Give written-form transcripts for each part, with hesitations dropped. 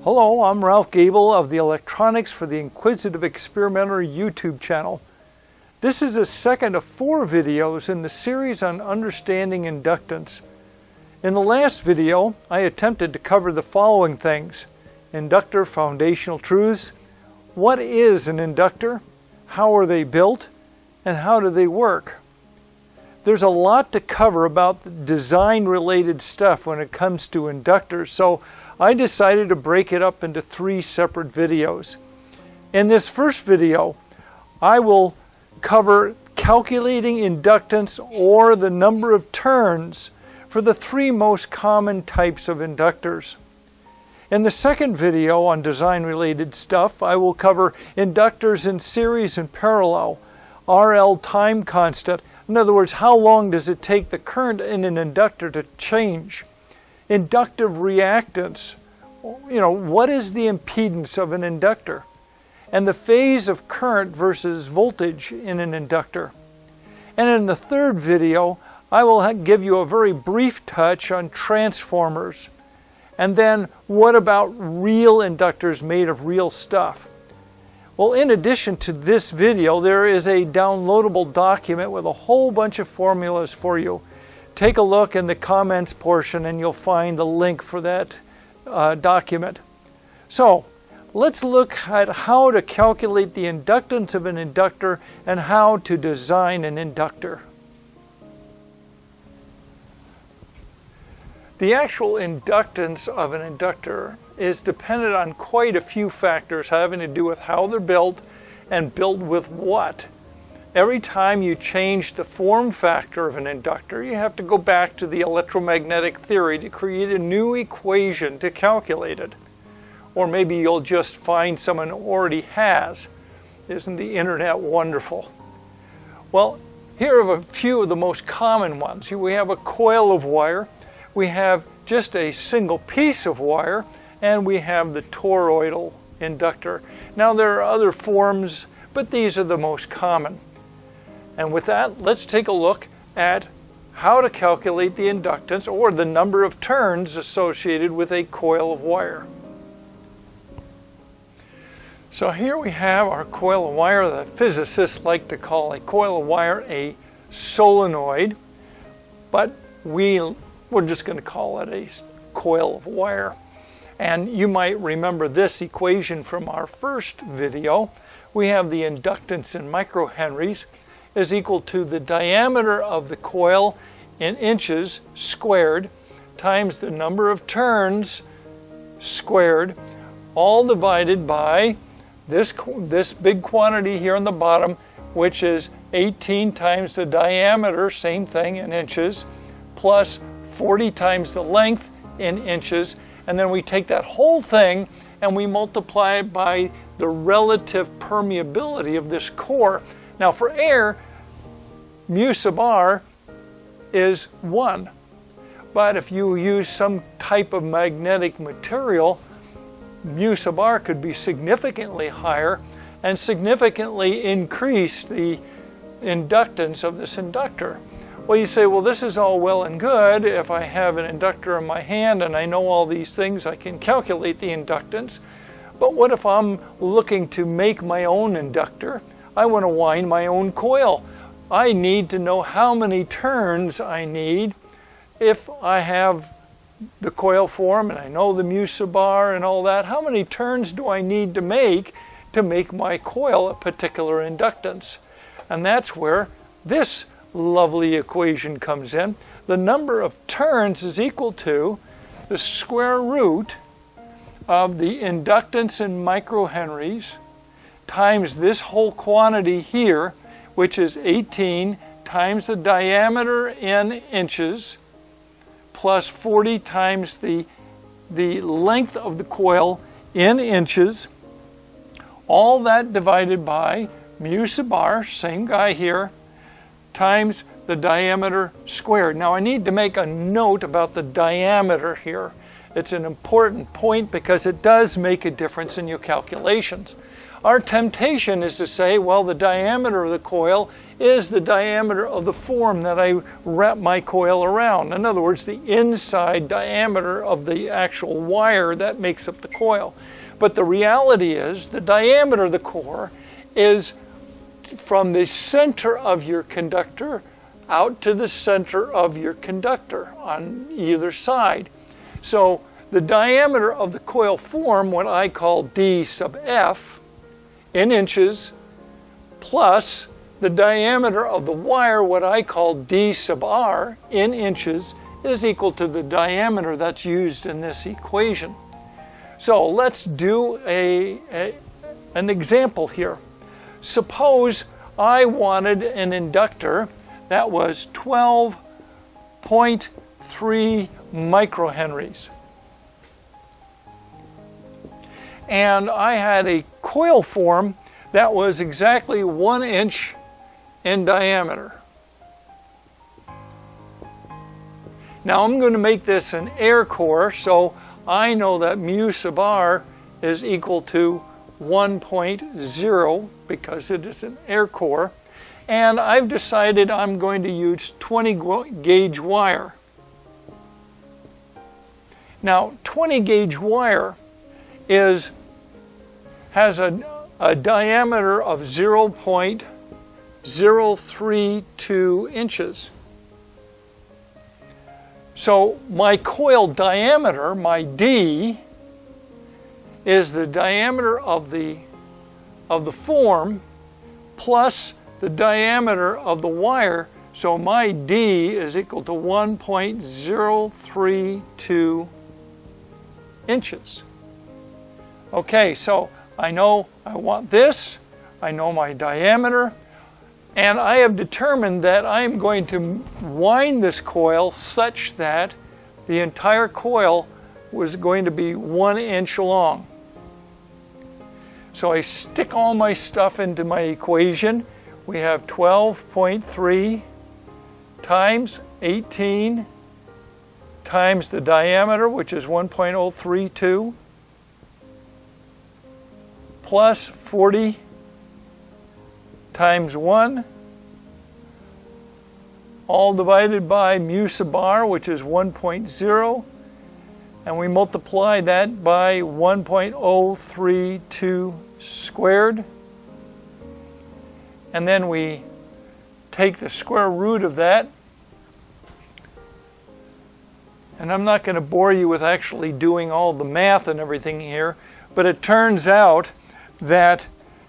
Hello, I'm Ralph Gable of the Electronics for the Inquisitive Experimenter YouTube channel. This is the second of 4 videos in the series on understanding inductance. In the last video, I attempted to cover the following things: inductor foundational truths, what is an inductor, how are they built, and how do they work. There's a lot to cover about the design-related stuff when it comes to inductors, so I decided to break it up into 3 separate videos. In this first video, I will cover calculating inductance or the number of turns for the 3 most common types of inductors. In the second video on design-related stuff, I will cover inductors in series and parallel, RL time constant. In other words, how long does it take the current in an inductor to change? Inductive reactance, what is the impedance of an inductor? And the phase of current versus voltage in an inductor. And in the third video, I will give you a very brief touch on transformers. And then, what about real inductors made of real stuff? Well, in addition to this video, there is a downloadable document with a whole bunch of formulas for you. Take a look in the comments portion and you'll find the link for that document. So, let's look at how to calculate the inductance of an inductor and how to design an inductor. The actual inductance of an inductor is dependent on quite a few factors having to do with how they're built and built with what. Every time you change the form factor of an inductor, you have to go back to the electromagnetic theory to create a new equation to calculate it. Or maybe you'll just find someone who already has. Isn't the internet wonderful? Well, here are a few of the most common ones. We have a coil of wire, we have just a single piece of wire, and we have the toroidal inductor. Now there are other forms, but these are the most common. And with that, let's take a look at how to calculate the inductance or the number of turns associated with a coil of wire. So here we have our coil of wire. The physicists like to call a coil of wire a solenoid, but we're just going to call it a coil of wire. And you might remember this equation from our first video. We have the inductance in microhenries is equal to the diameter of the coil in inches squared times the number of turns squared, all divided by this big quantity here on the bottom, which is 18 times the diameter, same thing in inches, plus 40 times the length in inches. And then we take that whole thing and we multiply it by the relative permeability of this core. Now for air, mu sub r is 1. But if you use some type of magnetic material, mu sub r could be significantly higher and significantly increase the inductance of this inductor. Well, you say, well, this is all well and good. If I have an inductor in my hand and I know all these things, I can calculate the inductance. But what if I'm looking to make my own inductor? I want to wind my own coil. I need to know how many turns I need. If I have the coil form and I know the mu sub r and all that, how many turns do I need to make my coil a particular inductance? And that's where this lovely equation comes in. The number of turns is equal to the square root of the inductance in microhenries times this whole quantity here, which is 18 times the diameter in inches plus 40 times the length of the coil in inches, all that divided by mu sub r, same guy here, times the diameter squared. Now I need to make a note about the diameter here. It's an important point because it does make a difference in your calculations. our temptation is to say, well, the diameter of the coil is the diameter of the form that I wrap my coil around. In other words, the inside diameter of the actual wire that makes up the coil. But the reality is the diameter of the core is from the center of your conductor out to the center of your conductor on either side. So the diameter of the coil form, what I call D sub F in inches, plus the diameter of the wire, what I call D sub R in inches, is equal to the diameter that's used in this equation. So let's do an example here. Suppose I wanted an inductor that was 12.3 microhenries. And I had a coil form that was exactly 1 inch in diameter. Now I'm going to make this an air core, so I know that mu sub r is equal to 1.0 because it is an air core. And I've decided I'm going to use 20 gauge wire. Now 20 gauge wire has a diameter of 0.032 inches. So my coil diameter, my D, is the diameter of the form plus the diameter of the wire. So my D is equal to 1.032 inches. Okay, so I know I want this, I know my diameter, and I have determined that I am going to wind this coil such that the entire coil was going to be 1 inch long. So I stick all my stuff into my equation. We have 12.3 times 18 times the diameter, which is 1.032, plus 40 times 1, all divided by mu sub r, which is 1.0, and we multiply that by 1.032 squared, and then we take the square root of that. And I'm not going to bore you with actually doing all the math and everything here, but it turns out that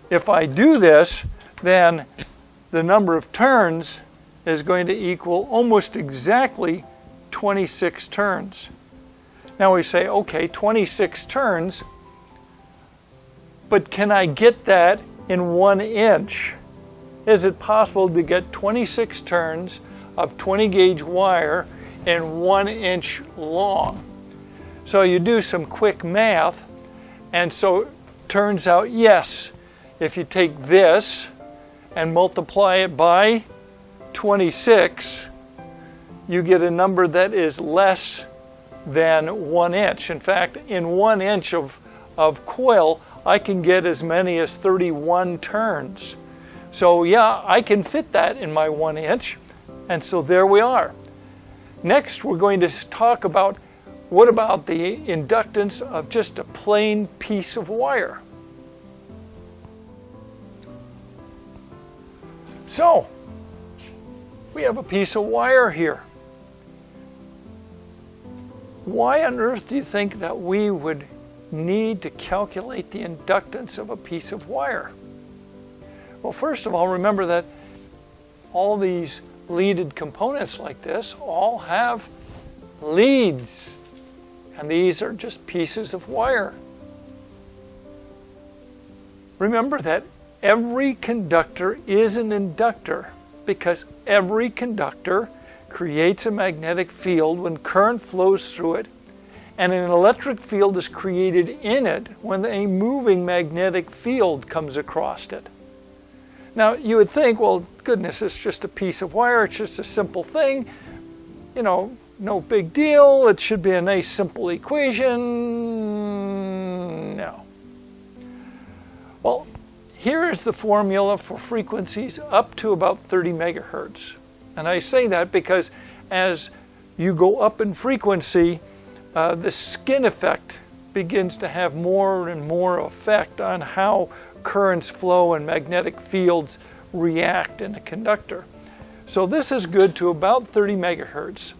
if I do this, then the number of turns is going to equal almost exactly 26 turns. Now we say, okay, 26 turns, but can I get that in 1 inch? Is it possible to get 26 turns of 20 gauge wire in 1 inch long? So you do some quick math, and so it turns out, yes, if you take this and multiply it by 26, you get a number that is less than 1 inch. In fact, in 1 inch of coil, I can get as many as 31 turns. So yeah, I can fit that in my 1 inch, and so there we are. Next, we're going to talk about what about the inductance of just a plain piece of wire. So, we have a piece of wire here. Why on earth do you think that we would need to calculate the inductance of a piece of wire? Well, first of all, remember that all these leaded components like this all have leads, and these are just pieces of wire. Remember that every conductor is an inductor because every conductor creates a magnetic field when current flows through it, and an electric field is created in it when a moving magnetic field comes across it. Now, you would think, well, goodness, it's just a piece of wire, it's just a simple thing, you know, no big deal, it should be a nice simple equation. No. Well, here is the formula for frequencies up to about 30 megahertz. And I say that because as you go up in frequency, the skin effect begins to have more and more effect on how currents flow and magnetic fields react in a conductor. So this is good to about 30 megahertz.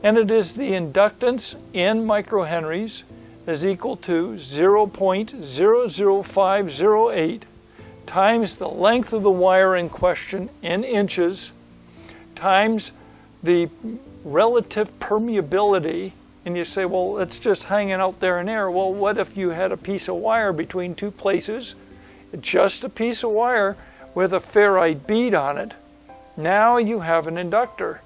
And it is the inductance in microhenries is equal to 0.00508 times the length of the wire in question in inches times the relative permeability. And you say, well, it's just hanging out there in air. Well, what if you had a piece of wire between two places, just a piece of wire with a ferrite bead on it? Now you have an inductor.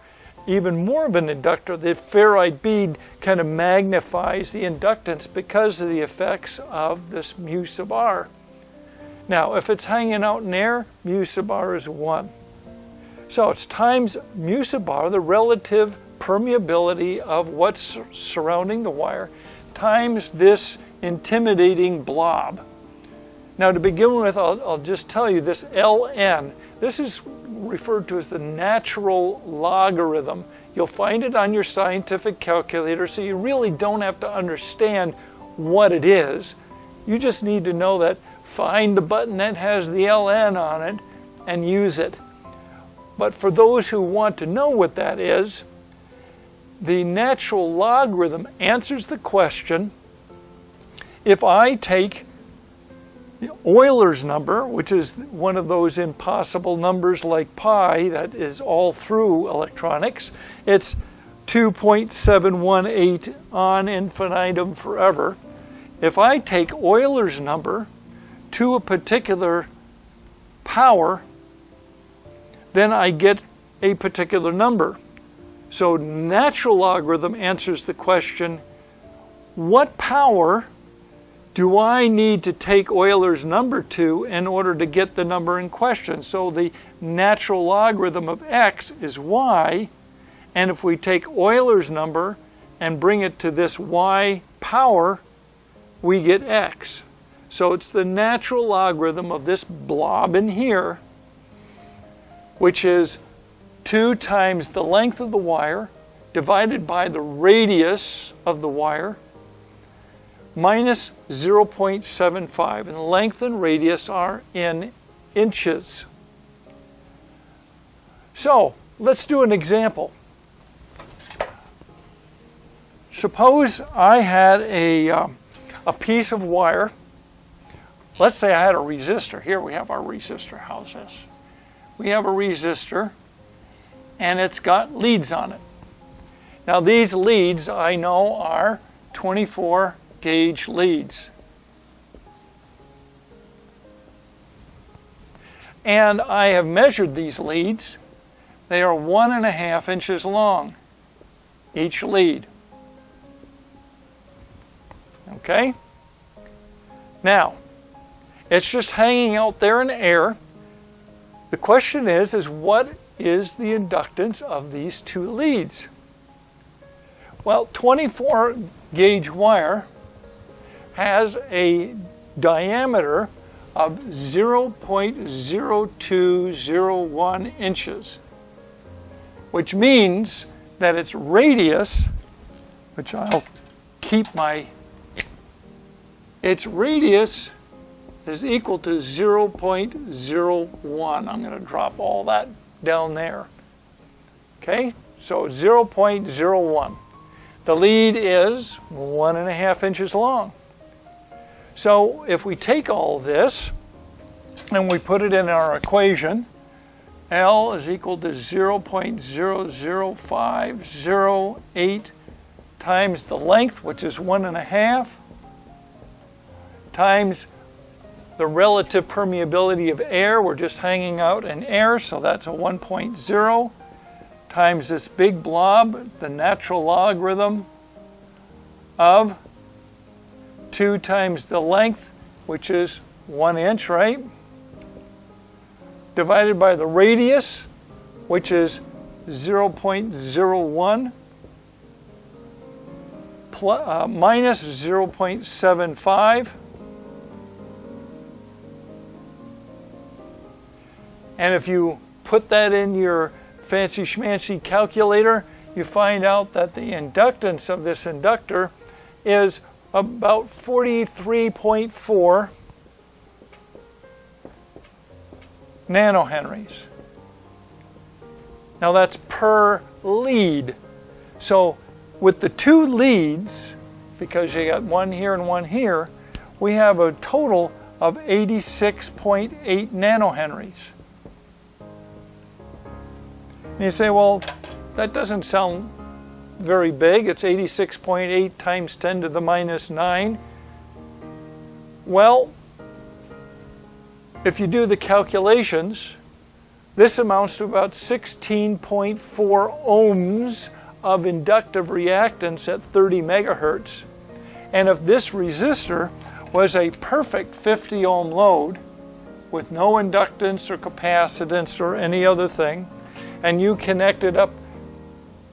Even more of an inductor. The ferrite bead kind of magnifies the inductance because of the effects of this mu sub r. Now, if it's hanging out in air, mu sub r is 1. So it's times mu sub r, the relative permeability of what's surrounding the wire, times this intimidating blob. Now, to begin with, I'll just tell you this ln. This is referred to as the natural logarithm. You'll find it on your scientific calculator, so you really don't have to understand what it is. You just need to know that, find the button that has the ln on it and use it. But for those who want to know what that is, the natural logarithm answers the question, if I take Euler's number, which is one of those impossible numbers like pi that is all through electronics. It's 2.718 on infinitum forever. If I take Euler's number to a particular power, then I get a particular number. So natural logarithm answers the question, what power do I need to take Euler's number to in order to get the number in question? So the natural logarithm of x is y, and if we take Euler's number and bring it to this y power, we get x. So it's the natural logarithm of this blob in here, which is 2 times the length of the wire divided by the radius of the wire, minus 0.75, and length and radius are in inches. So let's do an example. Suppose I had a piece of wire. Let's say I had a resistor. Here we have our resistor. How's this? We have a resistor, and it's got leads on it. Now these leads I know are 24 gauge leads. And I have measured these leads. They are 1.5 inches long, each lead. Okay? Now, it's just hanging out there in air. The question is what is the inductance of these two leads? Well, 24 gauge wire has a diameter of 0.0201 inches, which means that its radius, which I'll keep its radius is equal to 0.01. I'm going to drop all that down there. Okay, so 0.01. The lead is 1.5 inches long. So if we take all this and we put it in our equation, L is equal to 0.00508 times the length, which is 1.5, times the relative permeability of air. We're just hanging out in air, so that's a 1.0, times this big blob, the natural logarithm of 2 times the length, which is 1 inch, right? Divided by the radius, which is 0.01, minus 0.75, And if you put that in your fancy schmancy calculator, you find out that the inductance of this inductor is about 43.4 nanohenries. Now that's per lead. So with the two leads, because you got one here and one here, we have a total of 86.8 nanohenries. And you say, well, that doesn't sound very big. It's 86.8 times 10 to the minus 9. Well, if you do the calculations, this amounts to about 16.4 ohms of inductive reactance at 30 megahertz. And if this resistor was a perfect 50 ohm load with no inductance or capacitance or any other thing, and you connected up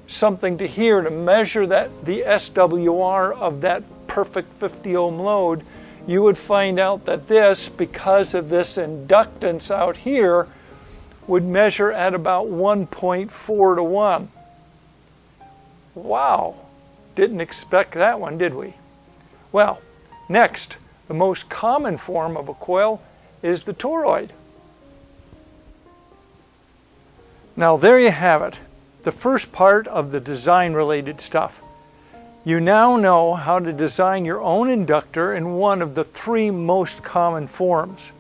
something to here to measure that the SWR of that perfect 50 ohm load, you would find out that this, because of this inductance out here, would measure at about 1.4 to 1. Wow, didn't expect that one, did we? Well, next, the most common form of a coil is the toroid. Now there you have it, the first part of the design-related stuff. You now know how to design your own inductor in one of the three most common forms.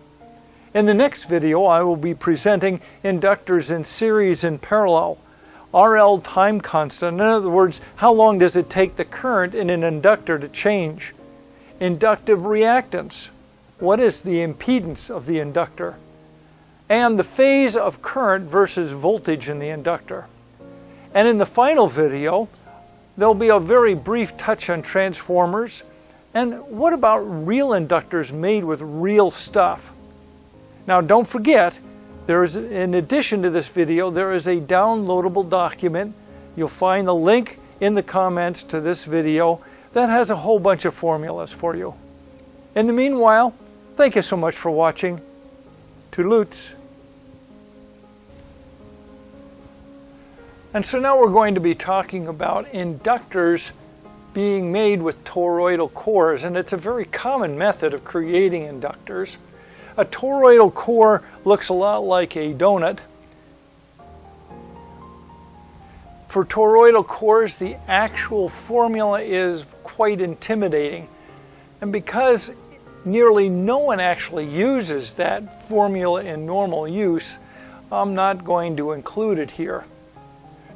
In the next video, I will be presenting inductors in series and parallel. RL time constant, in other words, how long does it take the current in an inductor to change? Inductive reactance, what is the impedance of the inductor? And the phase of current versus voltage in the inductor. And in the final video, there'll be a very brief touch on transformers. And what about real inductors made with real stuff? Now don't forget, in addition to this video, there is a downloadable document. You'll find the link in the comments to this video that has a whole bunch of formulas for you. In the meanwhile, thank you so much for watching. Toodaloots. And so now we're going to be talking about inductors being made with toroidal cores, and it's a very common method of creating inductors. A toroidal core looks a lot like a donut. For toroidal cores, the actual formula is quite intimidating. And because nearly no one actually uses that formula in normal use, I'm not going to include it here.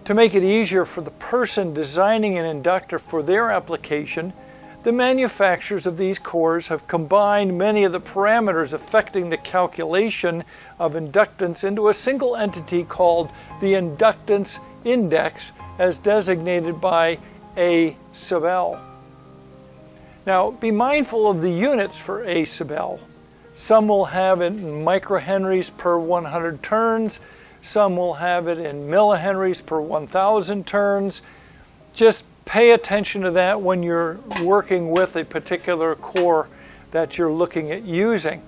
To make it easier for the person designing an inductor for their application, the manufacturers of these cores have combined many of the parameters affecting the calculation of inductance into a single entity called the Inductance Index, as designated by A sub L. Now, be mindful of the units for A sub L. Some will have it in microhenries per 100 turns. Some will have it in millihenries per 1,000 turns. Just pay attention to that when you're working with a particular core that you're looking at using.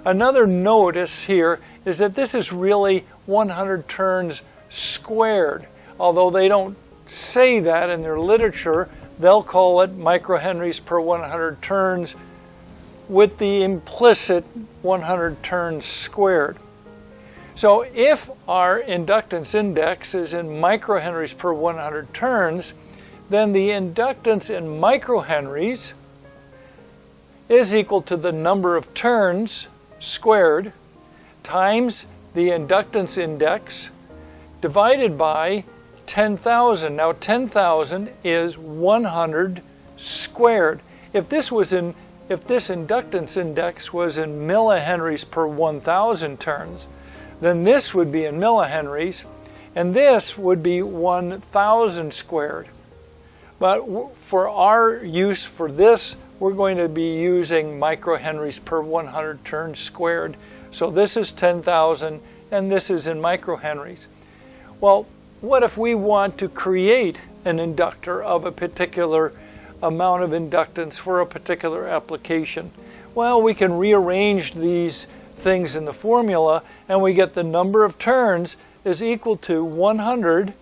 Another notice here is that this is really 100 turns squared. Although they don't say that in their literature, they'll call it microhenries per 100 turns with the implicit 100 turns squared. So if our inductance index is in microhenries per 100 turns, then the inductance in microhenries is equal to the number of turns squared times the inductance index divided by 10,000. Now 10,000 is 100 squared. If this inductance index was in millihenries per 1,000 turns, then this would be in millihenries, and this would be 1,000 squared. But for our use for this, we're going to be using microhenries per 100 turns squared. So this is 10,000, and this is in microhenries. Well, what if we want to create an inductor of a particular amount of inductance for a particular application? Well, we can rearrange these things in the formula, and we get the number of turns is equal to 100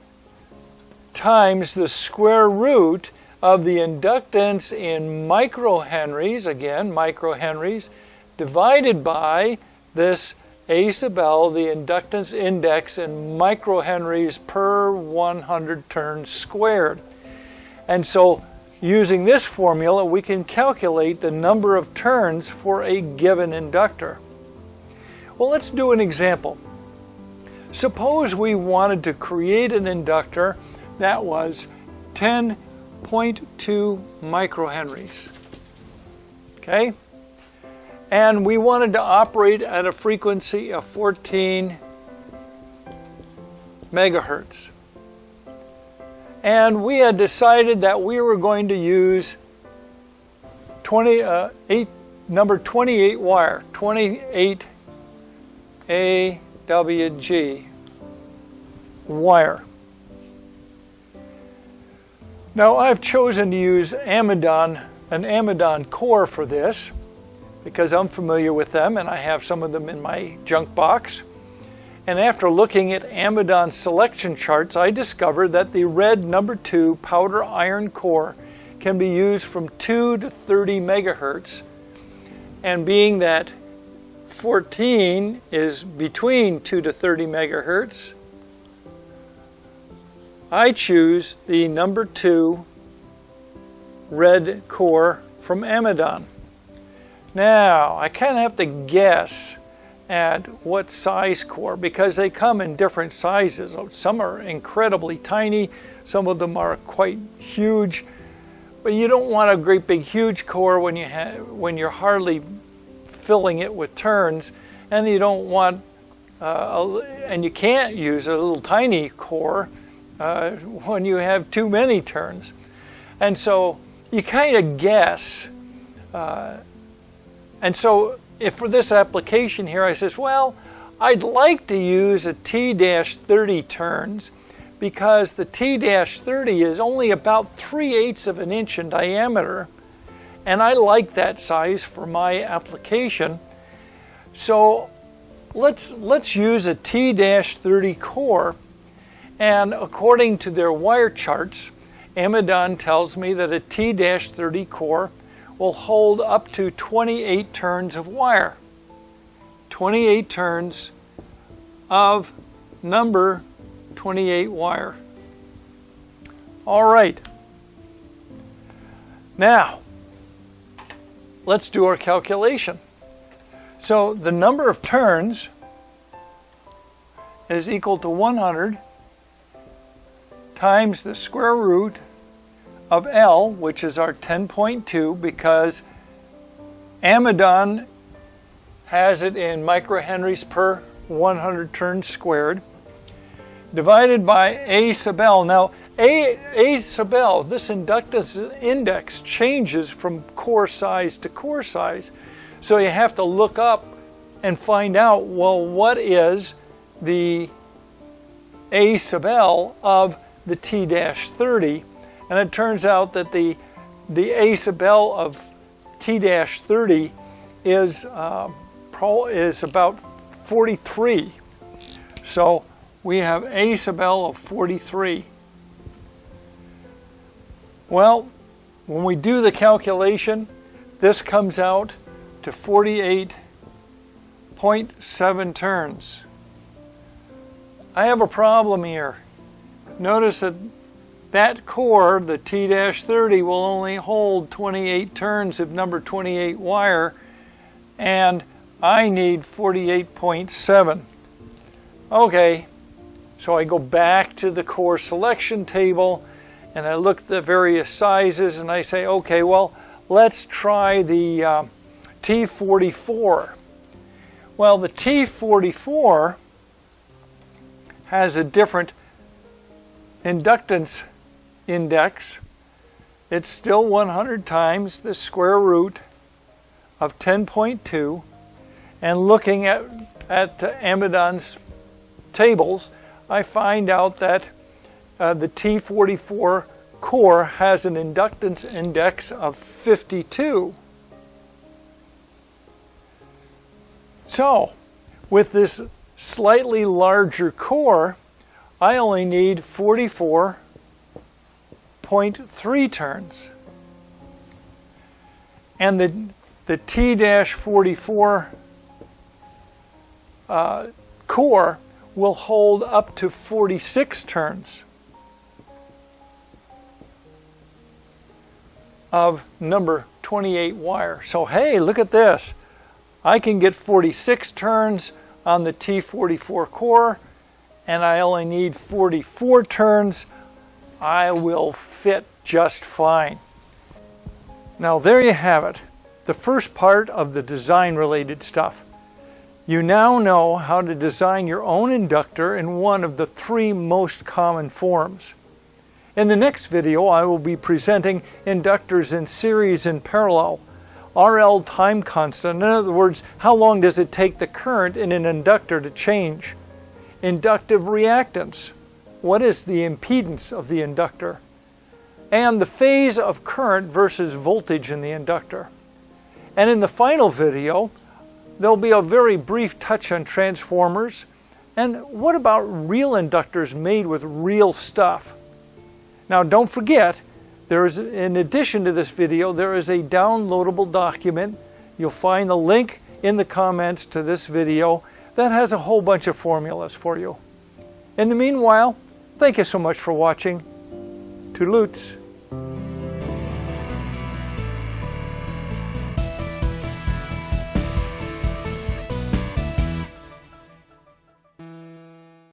times the square root of the inductance in microhenries, again, microhenries, divided by this A sub L, the inductance index in microhenries per 100 turns squared. And so, using this formula, we can calculate the number of turns for a given inductor. Well, let's do an example. Suppose we wanted to create an inductor that was 10.2 microhenries. Okay? And we wanted to operate at a frequency of 14 megahertz. And we had decided that we were going to use number 28 wire, 28 AWG wire. Now I've chosen to use an Amidon core for this because I'm familiar with them and I have some of them in my junk box. And after looking at Amidon selection charts, I discovered that the red number 2 powder iron core can be used from 2 to 30 megahertz. And being that 14 is between 2 to 30 megahertz, I choose the number 2 red core from Amidon. Now, I kind of have to guess at what size core because they come in different sizes. Some are incredibly tiny, some of them are quite huge, but you don't want a great big huge core when you're hardly filling it with turns, and you don't want and you can't use a little tiny core when you have too many turns. And so you kind of guess. And so if for this application here, I says, well, I'd like to use a T-30 turns because the T-30 is only about 3/8 of an inch in diameter, and I like that size for my application. So let's use a T-30 core, and according to their wire charts, Amidon tells me that a T-30 core will hold up to 28 turns of wire. 28 turns of number 28 wire. All right. Now, let's do our calculation. So the number of turns is equal to 100 times the square root of L, which is our 10.2, because Amidon has it in microhenries per 100 turns squared, divided by A sub L. Now, A sub L, this inductance index, changes from core size to core size. So you have to look up and find out, well, what is the A sub L of the T-30? And it turns out that the A sub L of T-30 is about 43. So we have A sub L of 43. Well, when we do the calculation, this comes out to 48.7 turns. I have a problem here. Notice that core, the T-30, will only hold 28 turns of number 28 wire, and I need 48.7. Okay, so I go back to the core selection table and I look at the various sizes and I say, okay, well, let's try the T44. Well, the T44 has a different inductance index. It's still 100 times the square root of 10.2, and looking at Amidon's tables, I find out that the T44 core has an inductance index of 52. So, with this slightly larger core, I only need 44.3 turns. And the T-44 core will hold up to 46 turns of number 28 wire. So hey, look at this. I can get 46 turns on the T44 core, and I only need 44 turns. I will fit just fine. Now there you have it, the first part of the design related stuff. You now know how to design your own inductor in one of the 3 most common forms. In the next video, I will be presenting inductors in series and parallel, RL time constant, in other words, how long does it take the current in an inductor to change? Inductive reactance, what is the impedance of the inductor? And the phase of current versus voltage in the inductor. And in the final video, there'll be a very brief touch on transformers, and what about real inductors made with real stuff? Now don't forget, in addition to this video, there is a downloadable document. You'll find the link in the comments to this video that has a whole bunch of formulas for you. In the meanwhile, thank you so much for watching. Toodaloots.